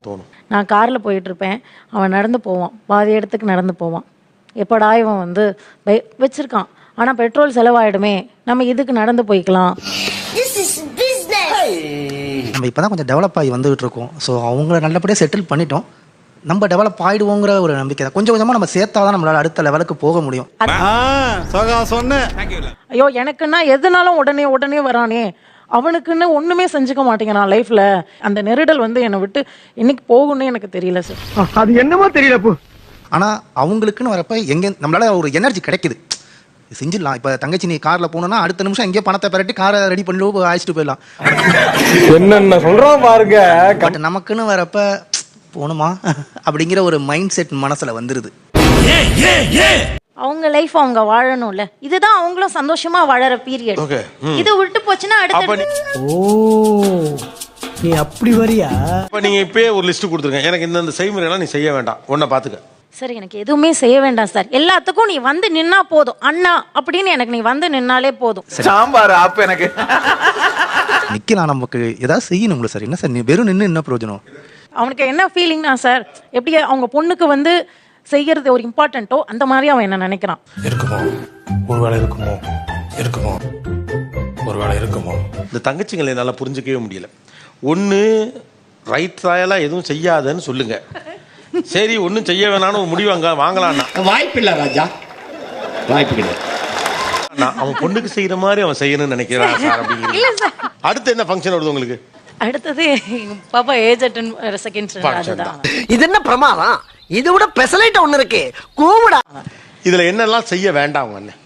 தோணும். நான் காரில் போயிட்டுருப்பேன், அவன் நடந்து போவான், பாதி இடத்துக்கு நடந்து போவான். எப்படா இவன் வந்து வச்சுருக்கான், ஆனால் பெட்ரோல் செலவாயிடுமே, நம்ம இதுக்கு நடந்து போய்க்கலாம். நம்ம இப்போ தான் கொஞ்சம் டெவலப் ஆகி வந்துகிட்டு இருக்கோம். ஸோ அவங்கள நல்லபடியாக செட்டில் பண்ணிட்டோம். நம்ம டெவலப் ஆகிடுவோங்கிற ஒரு நம்பிக்கை தான். கொஞ்சம் கொஞ்சமாக நம்ம சேர்த்தா தான் நம்மளால் அடுத்த லெவலுக்கு போக முடியும். ஐயோ எனக்குன்னா எதுனாலும் உடனே உடனே வரானே, அவனுக்குன்னு ஒன்றுமே செஞ்சுக்க மாட்டேங்கிறான் லைஃப்பில். அந்த நெருடல் வந்து என்னை விட்டு இன்னைக்கு போகும்னு எனக்கு தெரியல சார். அது என்னமோ தெரியல போ. ஆனால் அவங்களுக்குன்னு வரப்போ எங்கே நம்மளால் ஒரு எனர்ஜி கிடைக்குது, செஞ்சிடலாம். இப்போ தங்கச்சி நீ காரில் போகணுன்னா அடுத்த நிமிஷம் எங்கேயோ பணத்தை பெரட்டி காரை ரெடி பண்ணி அழைச்சிட்டு போயிடலாம். என்னென்ன சொல்கிறோம் பாருங்க. பட் நமக்குன்னு வரப்போ போகணுமா அப்படிங்கிற ஒரு மைண்ட் செட் மனசில் வந்துடுது. அவங்க லைஃப் அவங்க வாழணும்ல, இதுதான் அவங்களும் சந்தோஷமா வாழற பீரியட். இது விட்டு போச்சுன்னா அடுத்து. ஓ நீ அப்படி வரியா? இப்போ நீங்கள் இப்பயே ஒரு லிஸ்ட் கொடுத்துருங்க, எனக்கு இந்த செய்முறையெல்லாம் நீ செய்ய வேண்டாம், ஒன்றை பார்த்துக்க. சார் எனக்கு எதுவுமே செய்ய வேண்டாம் சார், எல்லாத்துக்கும் நீ வந்து நின்னா போதும் அண்ணா அப்படின்னு எனக்கு நீ வந்து நின்னாலே போதும். சாம்பார் ஆப் எனக்கு நிற்கலாம், நமக்கு ஏதாவது செய்யணுங்களா சார்? என்ன சார் நீ வெறும் நின்று என்ன பிரயோஜனம்? அவனுக்கு என்ன ஃபீலிங்னா சார், எப்படி அவங்க பொண்ணுக்கு வந்து செய்யறது ஒரு இம்பார்ட்டன்ட்டோ அந்த மாதிரி அவன் என்ன நினைக்கிறான். இருக்குமோ ஒருவேளை, இருக்குமோ இருக்குமோ ஒருவேளை, இருக்குமோ. இந்த தங்கச்சிங்களை என்னால் புரிஞ்சிக்கவே முடியல. ஒன்று ரைட் ராயலாக எதுவும் செய்யாதன்னு சொல்லுங்க, சரி ஒன்றும் செய்ய வேணான்னு ஒரு முடிவு அங்கே வாங்கலான்னா வாய்ப்பு இல்லை ராஜா, வாய்ப்பு கிடையாது. அவன் பொண்ணுக்கு செய்யற மாதிரி அவன் செய்யணும்னு நினைக்கிறான் சார் அப்படிங்கிறது. அடுத்து என்ன ஃபங்க்ஷன் வருது உங்களுக்கு? அடுத்தது பாப்பா ஏஜ் அட்டன் செகண்ட் அதுதான். இது என்ன பிரமாதம்? இது விட பெசலைட் ஒண்ணு இருக்கு, கூவுடா. இதுல என்னெல்லாம் செய்ய வேண்டாம் உங்க அண்ணன்,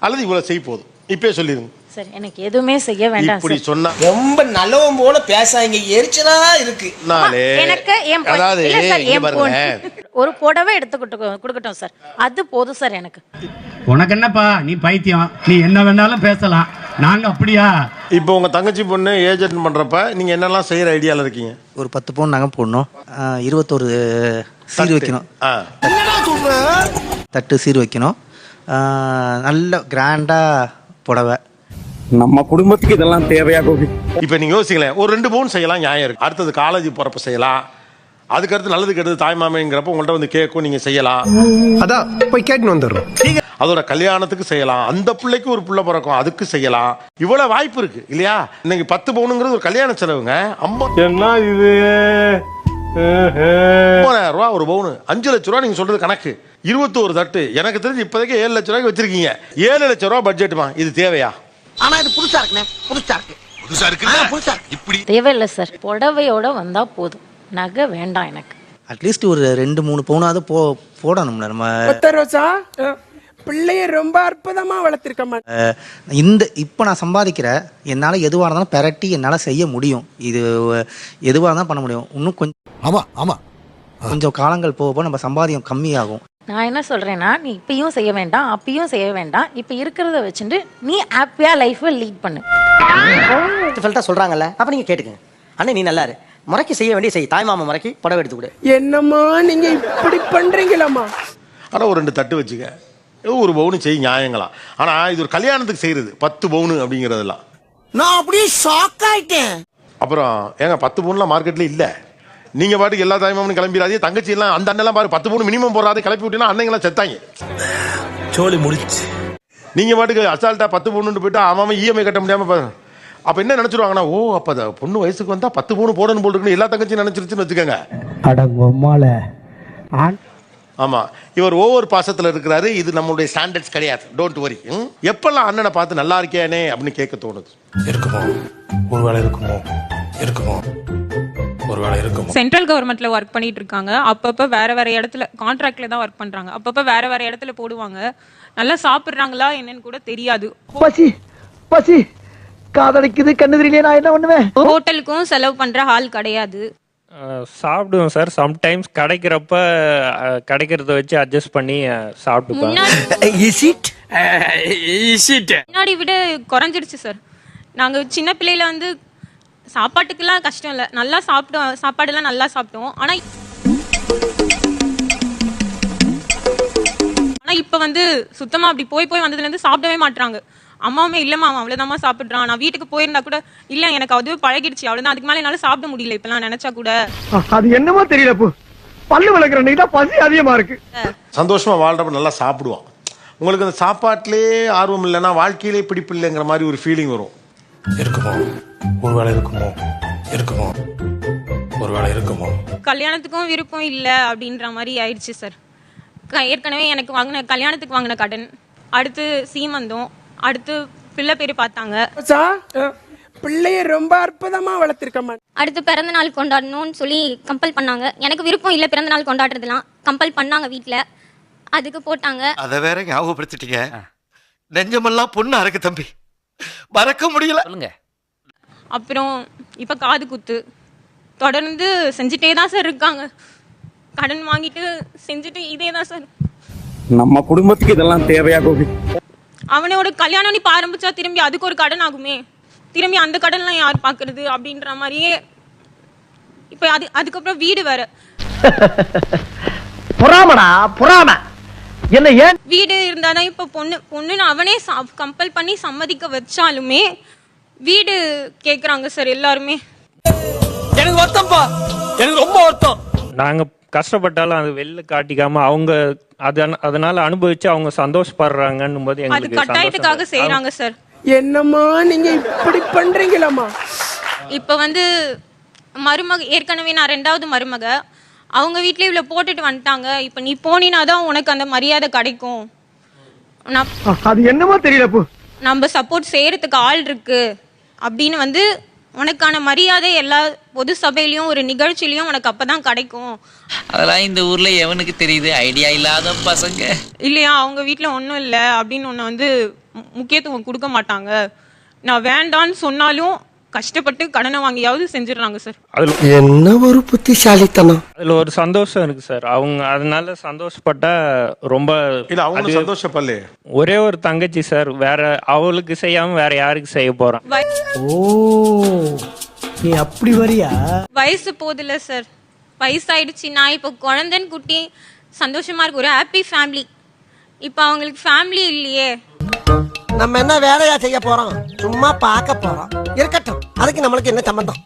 அல்லது இவ்வளவு செய்ய போதும் இப்பயே சொல்லிருங்க. சரி எனக்கு எதுவுமே செய்ய வேண்டாம். இப்படி சொன்னா ரொம்ப நல்லவன் போல பேசாங்க, எரிச்சலா இருக்கு. எனக்கு அதாவது ஒரு புடவை எடுத்து கொடுக்கட்டும் சார், அது போதும் சார் எனக்கு. உனக்கு என்னப்பா நீ பைத்தியம், நீ என்ன வேணாலும் பேசலாம், நாங்க அப்படியா? இப்போ உங்க தங்கச்சி பொண்ணு ஏஜ் அட்டன் பண்றப்ப நீங்க என்னெல்லாம் செய்யற ஐடியால இருக்கீங்க? ஒரு 10 பவுன் நகை போடணும், 21 சீர் வைக்கணும், தட்டு சீர் வைக்கணும், நல்ல கிராண்டா புடவை. நம்ம குடும்பத்துக்கு இதெல்லாம் தேவையா கோபி? இப்போ நீங்க யோசிக்கலேன், ஒரு 2 பவுன் செய்யலாம், நியாயம் இருக்கு. அடுத்தது காலேஜ் போறப்ப செய்யலாம், அதுக்கடுத்து நல்லது கெட்டது தாய்மாமங்கிறப்ப உங்கள்கிட்ட வந்து கேட்கும், நீங்க செய்யலாம். அதான் போய் கேட்டுன்னு வந்துடுறோம். அதோட கல்யாணத்துக்கு செய்யலாம், அந்த பிள்ளைக்கு ஒரு பிள்ளை பிறக்கும் அதுக்கு செய்யலாம். இவ்வளவு வாய்ப்பு இருக்கு இல்லையா? இன்னைக்கு 10 பவுனுங்கிறது ஒரு கல்யாண செலவுங்க. 50,000 ரூபா ஒரு பவுனு, 5 லட்ச ரூபா. நீங்க சொல்றது கணக்கு 21 தட்டு. எனக்கு தெரிஞ்சு இப்போதைக்கு 7 லட்ச ரூபாய்க்கு வச்சிருக்கீங்க. 7 லட்ச ரூபா பட்ஜெட்டுமா, இது தேவையா? ஆனா இது புதுசா இருக்குனே, புதுசா இருக்கு. இப்படி தேவையில்லை சார், புடவையோட வந்தா போதும், நகை வேண்டாம் எனக்கு. அட்லீஸ்ட் ஒரு 2-3 பவுனாவது போடணும்ல நம்ம. ரோசா பிள்ளைய ரொம்ப அற்புதமா வளர்த்திருக்கமா. இப்போ நான் சம்பாதிக்கிற என்னால் எதுவாக இருந்தாலும் பெரட்டி என்னால் செய்ய முடியும். இது எதுவாக இருந்தாலும் பண்ண முடியும். இன்னும் கொஞ்சம் காலங்கள் போக நம்ம சம்பாதியம் கம்மியாகும். நான் என்ன சொல்றேன்னா, நீ இப்பயும் செய்ய வேண்டாம் அப்பயும் செய்ய வேண்டாம், இப்ப இருக்கிறத வச்சுட்டு நீ ஹாப்பியா லைஃபை லீட் பண்ணு. சொல்றாங்கல்ல, அப்ப நீங்க கேட்டுக்கங்க. அண்ணே நீ நல்லாரு, முறைக்கு செய்ய வேண்டிய செய். தாய் மாமா முறைக்கு புடவை எடுத்து கொடு. என்னம்மா நீங்க இப்படி பண்றீங்களாமா? ஆனா ஒரு 2 தட்டு வச்சுக்க, ஒரு பவுனு செய்ய நியாயங்களா. ஆனா இது ஒரு கல்யாணத்துக்கு செய்யறது 10 பவுனு அப்படிங்கறதெல்லாம் நான் அப்படியே ஷாக் ஆயிட்டேன். அப்புறம் ஏங்க 10 பவுன்லாம் மார்க்கெட்ல இல்ல. நீங்க பாட்டுக்கு எல்லா தாய்மாமனும் கிளம்பிடாதே, தங்கச்சி எல்லாம் அந்த அண்ணெல்லாம் பாரு 10 பவுன் மினிமம் போறாதே, கிளப்பி விட்டீங்கன்னா அண்ணங்களாம் செத்தாங்க. சோலி முடிச்சு நீங்க பாட்டுக்கு அசால்ட்டா 10 பவுன் போயிட்டு அவன் இஎம்ஐ கட்ட முடியாம பாரு. அப்ப என்ன நினைச்சிருவாங்கன்னா, ஓ அப்ப பொண்ணு வயசுக்கு வந்தா 10 பவுன் போடணும் போல் இருக்குன்னு எல்லா தங்கச்சியும் நினைச்சிருச்சுன்னு வச்சுக்கோங்க. ஆமா, இவர் ஓவர் பாசத்துல இருக்கிறாரு. இது நம்மளுடைய ஸ்டாண்டர்ட்ஸ் கிடையாது. Don't worry. எப்பெல்லாம் அண்ணனை பார்த்து நல்லா இருக்கேனே அப்படின்னு கேட்க தோணுது. இருக்குமோ ஒருவேளை, இருக்குமோ இருக்குமோ ஒருவேளை, இருக்குமோ. சென்ட்ரல் கவர்மெண்ட்ல ஒர்க் பண்ணிட்டு இருக்காங்க. அப்பப்ப வேற இடத்துல கான்ட்ராக்ட்ல தான் ஒர்க் பண்றாங்க. அப்பப்ப வேற இடத்துல போடுவாங்க. நல்லா சாப்பிடுறாங்களா என்னன்னு கூட தெரியாது. பசி காதலிக்குது, கண்ணு தெரியலையே, நான் என்ன பண்ணுவேன்? ஹோட்டலுக்கும் செலவு பண்ற ஆள் கிடையாது. சாப்பிடுவோம் சார், சம்டைம்ஸ் கிடைக்கிறத வச்சு அட்ஜஸ்ட் பண்ணி சாப்பிட்டுப்போம். முன்னாடி விட குறைஞ்சிடுச்சு சார். நாங்க சின்ன பிள்ளையில வந்து சாப்பாட்டுக்கெல்லாம் கஷ்டம் இல்லை, நல்லா சாப்பாடுலாம் நல்லா சாப்பிட்டோம். ஆனா இப்ப வந்து சுத்தமா அப்படி போய் வந்ததுல இருந்து சாப்பிடவே மாட்டாங்க. அம்மாவுமே இல்லைம்மா அவன் அவ்வளோதாம்மா சாப்பிட்றான், நான் வீட்டுக்கு போயிருந்தா கூட இல்லை எனக்கு அதுவே பழகிடுச்சு அவ்வளோதான், அதுக்கு மேலே என்னால் சாப்பிட முடியல இப்பெல்லாம் நினச்சா கூட. அது என்னமோ தெரியல பல்லு விளக்குற அன்னைக்கு தான் பசி அதிகமா இருக்கு. சந்தோஷமா வாழ்றப்ப நல்லா சாப்பிடுவான். உங்களுக்கு அந்த சாப்பாட்டிலே ஆர்வம் இல்லைன்னா வாழ்க்கையிலே பிடிப்பு இல்லைங்கிற மாதிரி ஒரு ஃபீலிங் வரும். இருக்குமோ ஒருவேளை இருக்குமோ இருக்குமோ ஒருவேளை இருக்குமோ. கல்யாணத்துக்கும் விருப்பம் இல்லை அப்படின்ற மாதிரி ஆயிடுச்சு சார். ஏற்கனவே எனக்கு கல்யாணத்துக்கு வாங்கின கடன், அடுத்து சீமந்தம், அடுத்து பிள்ளை பேர் பார்த்தாங்க. மச்சா பிள்ளைய ரொம்ப அற்புதமா வளர்த்திருக்கம்மா. அடுத்து பிறந்த நாள் கொண்டாடணும்னு சொல்லி கம்பல் பண்ணாங்க. எனக்கு விருப்பம் இல்லை பிறந்த நாள் கொண்டாடுறதுலாம், கம்பல் பண்ணாங்க வீட்டில், அதுக்கு போட்டாங்க. அதை வேற ஞாபகப்படுத்திட்டீங்க, நெஞ்சமெல்லாம் பொண்ணு அறக்கு தம்பி, மறக்க முடியல. அப்புறம் இப்போ காது குத்து தொடர்ந்து செஞ்சுட்டே தான் சார் இருக்காங்க. கடன் வாங்கிட்டு செஞ்சுட்டு இதே தான் சார். நம்ம குடும்பத்துக்கு இதெல்லாம் தேவையா கோபி? அவனோட கல்யாணம் நீ ஆரம்பிச்சா திரும்பி அதுக்கு ஒரு கடன் ஆகுமே, திரும்பி அந்த கடன்லாம் யார் பார்க்கறது அப்படின்ற மாதிரியே. இப்போ அதுக்கப்புறம் வீடு வேற. பொறாமடா பொறாம. என்ன ஏன் வீடு இருந்தாதான் இப்போ பொண்ணுன்னு அவனே கம்பல் பண்ணி சம்மதிக்க வச்சாலுமே வீடு கேட்குறாங்க சார் எல்லாருமே. எனக்கு வருத்தம்ப்பா, எனக்கு ரொம்ப வருத்தம். நாங்க கஷ்டப்பட்டாலும் அது வெளில காட்டிக்காம அவங்க அதனால அனுபவிச்சு அவங்க சந்தோஷப்படுறாங்கன்னும் போது அது எங்களுக்கு கட்டாயத்துக்காக செய்யறாங்க சார். என்னம்மா நீங்க இப்படி பண்றீங்களாம்மா? இப்போ வந்து மருமக, ஏற்கனவே நான் 2வது மருமக, அவங்க வீட்டில் இவ்வளோ போட்டுட்டு வந்துட்டாங்க. இப்போ நீ போனினா தான் உனக்கு அந்த மரியாதை கிடைக்கும், அது என்னமோ தெரியல நம்ம சப்போர்ட் செய்யறதுக்கு ஆள் இருக்கு அப்படின்னு வந்து உனக்கான மரியாதை எல்லா பொது சபையிலையும் ஒரு நிகழ்ச்சியிலையும் உனக்கு அப்பதான் கிடைக்கும். அதெல்லாம் இந்த ஊர்ல எவனுக்கு தெரியுது, ஐடியா இல்லாத பசங்க இல்லையா, அவங்க வீட்டில் ஒன்றும் இல்லை அப்படின்னு ஒன்று வந்து முக்கியத்துவம் கொடுக்க மாட்டாங்க. நான் வேண்டான்னு சொன்னாலும் கஷ்டப்பட்டு கடனை வாங்கியாவது செஞ்சிடறாங்க சார். என்ன ஒரு புத்திசாலித்தனம். அதுல ஒரு சந்தோஷம் இருக்கு சார். அவங்க அதனால சந்தோஷப்பட்டா ரொம்ப இல்ல அவங்க சந்தோஷப்படல. ஒரே ஒரு தங்கச்சி சார், வேற அவளுக்கு செய்யாம வேற யாருக்கு செய்ய போறான்? ஓ நீ அப்படி வரியா? வயசு போதில்ல சார், வயசாயிடுச்சு. நான் இப்போ குழந்தைன்னு குட்டி சந்தோஷமா இருக்கு, ஒரு ஹாப்பி ஃபேமிலி. இப்போ அவங்களுக்கு ஃபேமிலி இல்லையே. நம்ம என்ன வேலையா செய்ய போறோம்? சும்மா பார்க்க போறோம். இருக்கட்டும், அதுக்கு நம்மளுக்கு என்ன சம்பந்தம்?